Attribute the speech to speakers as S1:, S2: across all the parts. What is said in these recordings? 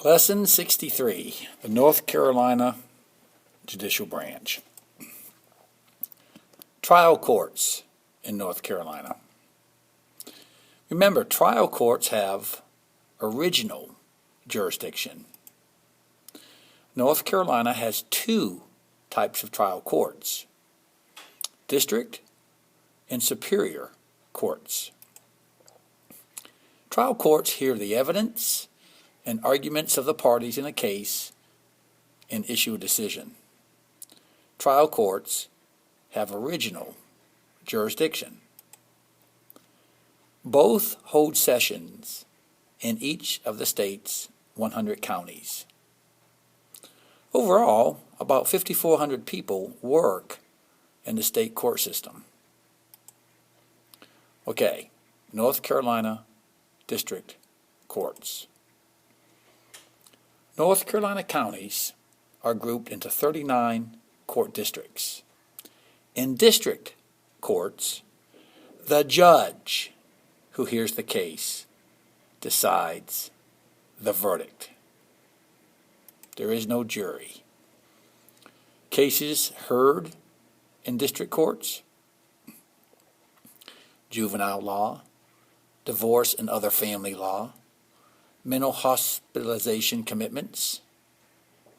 S1: Lesson 63, the North Carolina Judicial Branch. Trial courts in North Carolina. Remember, trial courts have original jurisdiction. North Carolina has two types of trial courts: district and superior courts. Trial courts hear the evidence and arguments of the parties in a case and issue a decision. Trial courts have original jurisdiction. Both hold sessions in each of the state's 100 counties. Overall, about 5,400 people work in the state court system. Okay, North Carolina District Courts. North Carolina counties are grouped into 39 court districts. In district courts, the judge who hears the case decides the verdict. There is no jury. Cases heard in district courts: juvenile law, divorce and other family law, mental hospitalization commitments,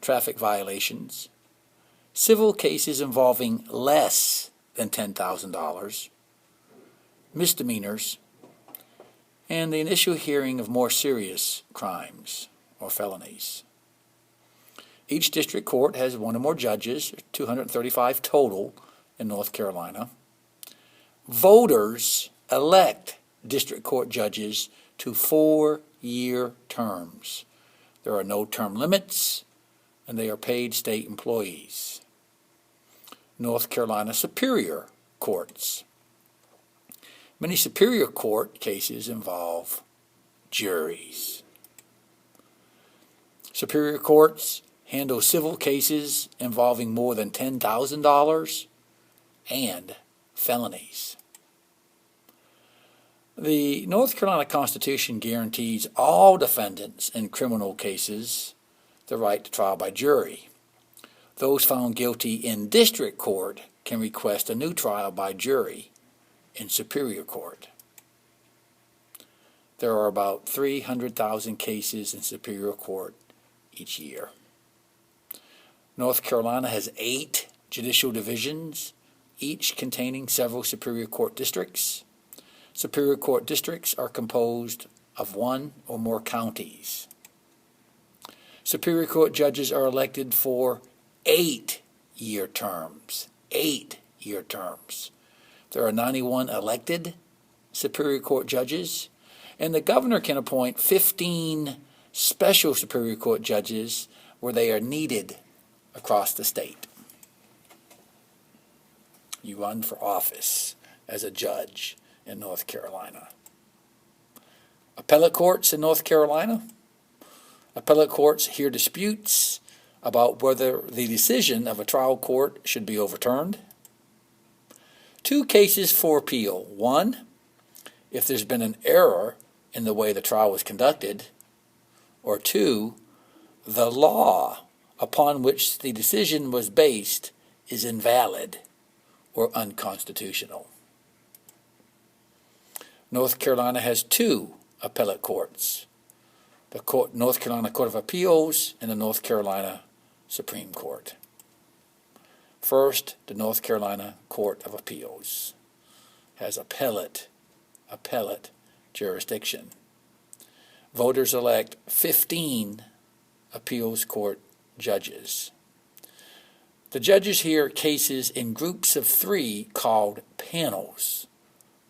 S1: traffic violations, civil cases involving less than $10,000, misdemeanors, and the initial hearing of more serious crimes or felonies. Each district court has one or more judges, 235 total in North Carolina. Voters elect district court judges to 4-year terms. There are no term limits, and they are paid state employees. North Carolina Superior Courts. Many Superior Court cases involve juries. Superior Courts handle civil cases involving more than $10,000 and felonies. The North Carolina Constitution guarantees all defendants in criminal cases the right to trial by jury. Those found guilty in district court can request a new trial by jury in Superior Court. There are about 300,000 cases in Superior Court each year. North Carolina has 8 judicial divisions, each containing several Superior Court districts. Superior Court districts are composed of one or more counties. Superior Court judges are elected for 8-year terms. 8-year terms. There are 91 elected Superior Court judges, and the governor can appoint 15 special Superior Court judges where they are needed across the state. You run for office as a judge in North Carolina. Appellate courts in North Carolina. Appellate courts hear disputes about whether the decision of a trial court should be overturned. 2 cases for appeal. 1, if there's been an error in the way the trial was conducted, or 2, the law upon which the decision was based is invalid or unconstitutional. North Carolina has 2 appellate courts: the North Carolina Court of Appeals and the North Carolina Supreme Court. First, the North Carolina Court of Appeals has appellate jurisdiction. Voters elect 15 appeals court judges. The judges hear cases in groups of 3 called panels.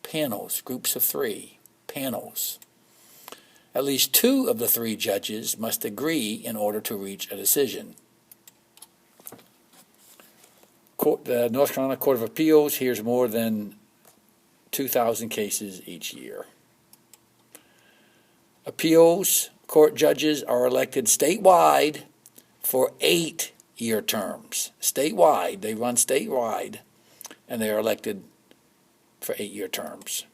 S1: Panels, groups of 3, panels. At least 2 of the 3 judges must agree in order to reach a decision. The North Carolina Court of Appeals hears more than 2,000 cases each year. Appeals court judges are elected statewide for 8-year terms. Statewide, they run statewide, and they are elected for 8-year terms.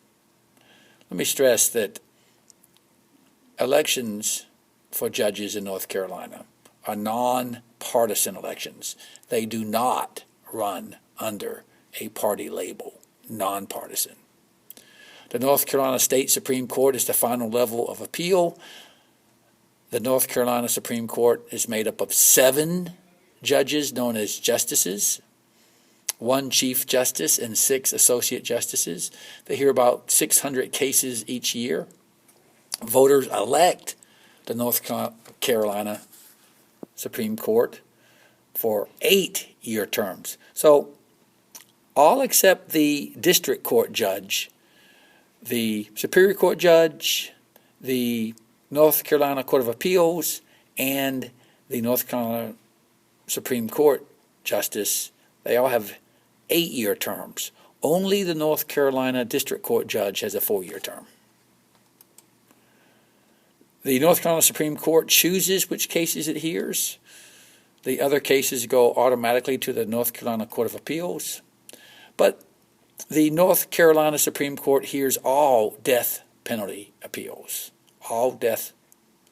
S1: Let me stress that elections for judges in North Carolina are non-partisan elections. They do not run under a party label, nonpartisan. The North Carolina State Supreme Court is the final level of appeal. The North Carolina Supreme Court is made up of 7 judges known as justices, 1 Chief Justice and 6 Associate Justices. They hear about 600 cases each year. Voters elect the North Carolina Supreme Court for 8-year terms. So all except the district court judge, the Superior Court judge, the North Carolina Court of Appeals, and the North Carolina Supreme Court justice, they all have 8-year terms. Only the North Carolina District Court judge has a 4-year term. The North Carolina Supreme Court chooses which cases it hears. The other cases go automatically to the North Carolina Court of Appeals. But the North Carolina Supreme Court hears all death penalty appeals. All death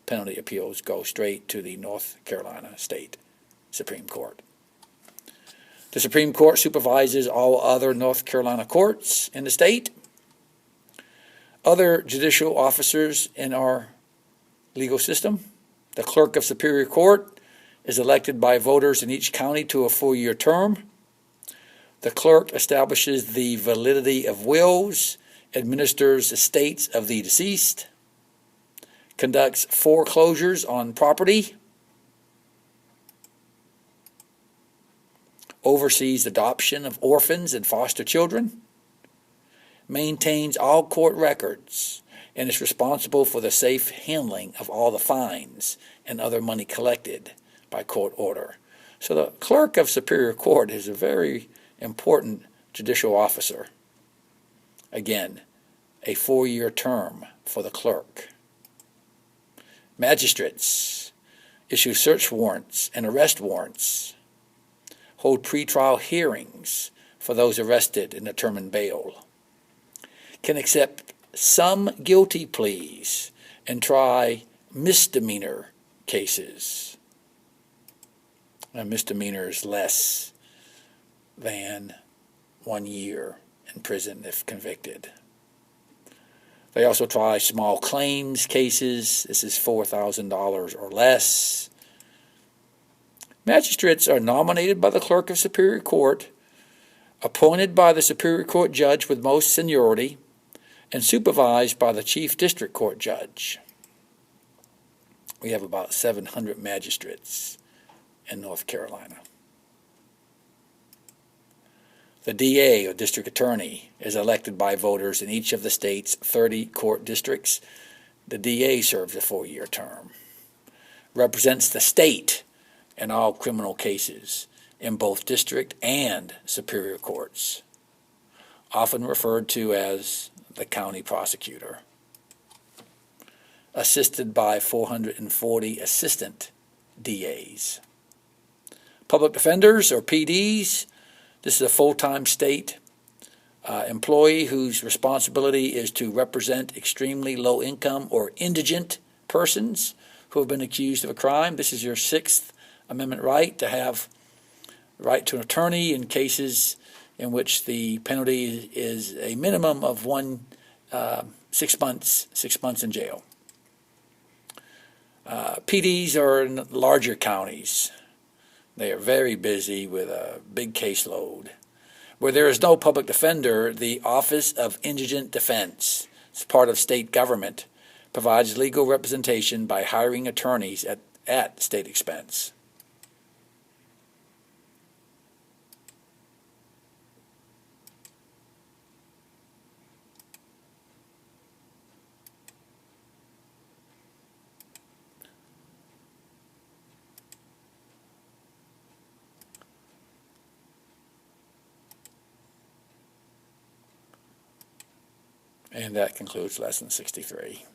S1: penalty appeals go straight to the North Carolina State Supreme Court. The Supreme Court supervises all other North Carolina courts in the state. Other judicial officers in our legal system. The Clerk of Superior Court is elected by voters in each county to a 4-year term. The clerk establishes the validity of wills, administers estates of the deceased, conducts foreclosures on property, oversees adoption of orphans and foster children, maintains all court records, and is responsible for the safe handling of all the fines and other money collected by court order. So the Clerk of Superior Court is a very important judicial officer. Again, a 4-year term for the clerk. Magistrates issue search warrants and arrest warrants, hold pretrial hearings for those arrested and determine bail, can accept some guilty pleas and try misdemeanor cases. A misdemeanor is less than 1 year in prison if convicted. They also try small claims cases. This is $4,000 or less. Magistrates are nominated by the Clerk of Superior Court, appointed by the Superior Court judge with most seniority, and supervised by the Chief District Court judge. We have about 700 magistrates in North Carolina. The DA, or District Attorney, is elected by voters in each of the state's 30 court districts. The DA serves a 4-year term, represents the state in all criminal cases in both district and superior courts, often referred to as the county prosecutor, assisted by 440 assistant DAs. Public defenders, or PDs, this is a full-time state employee whose responsibility is to represent extremely low-income or indigent persons who have been accused of a crime. This is your 6th Amendment right to have right to an attorney in cases in which the penalty is a minimum of 6 months in jail. PDs are in larger counties. They are very busy with a big caseload. Where there is no public defender, the Office of Indigent Defense, it's part of state government, provides legal representation by hiring attorneys at state expense. And that concludes Lesson 63.